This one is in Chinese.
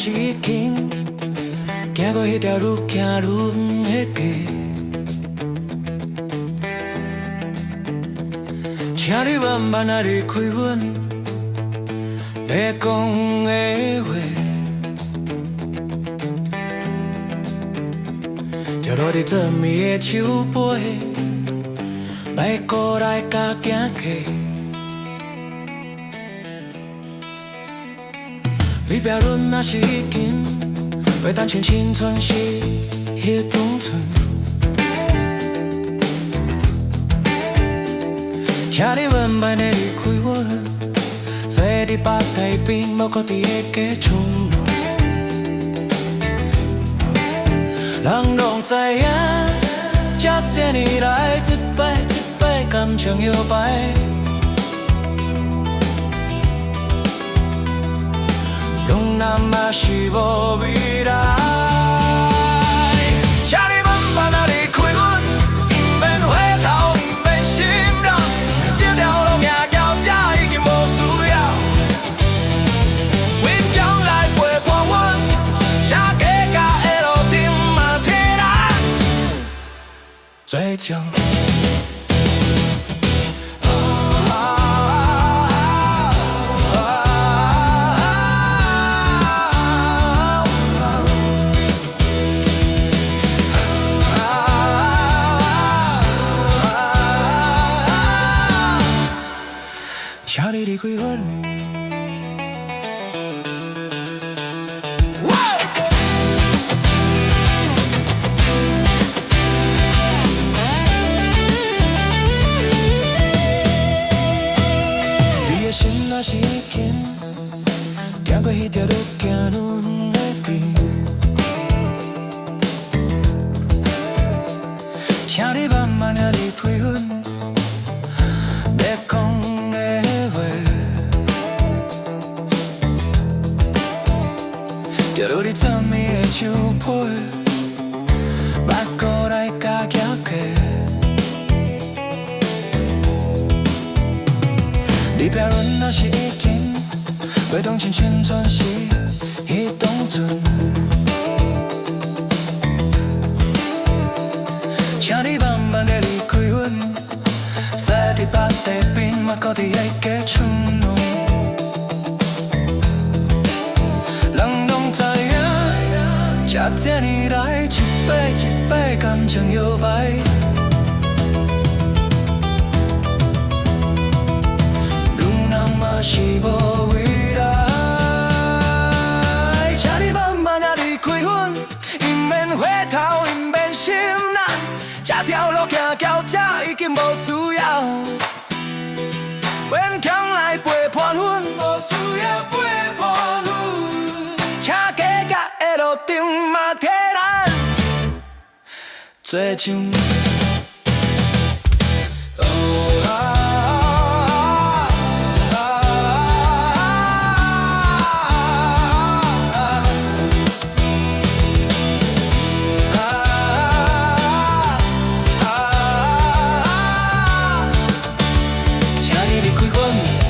是已经行过迄条愈行愈远的街，请你慢慢啊离开阮要讲的话，就落伫做面的手背，来过来甲行客。你标准若是已经袂当像青春时迄当阵，请你慢慢的离开阮，坐伫别台边无固定的假村落。人拢知影，这些年来一摆一摆感情摇摆。拢那嘛是无未来，请你慢慢啊离开阮，免回头，免心软，这条路行到这已经无需要，温强来陪伴阮，车架甲的路顶嘛替咱做证。请你离开阮。你的心若是已经行过迄条愈行愈远的街，请你慢慢啊离开阮，要讲的就落伫做面的手背，莫过来甲行客。你标准若是已经袂当像青春时迄当阵，请你慢慢的离开阮，坐伫别地边莫固定的假村落。这些年来，一摆一摆感情摇摆，路人嘛是无未来。请你慢慢啊离开阮，免回头，免心软，这条路行到这已经无需要，温强来陪伴阮，无需要陪伴阮，车架甲的路顶嘛替咱做证。请你离开阮。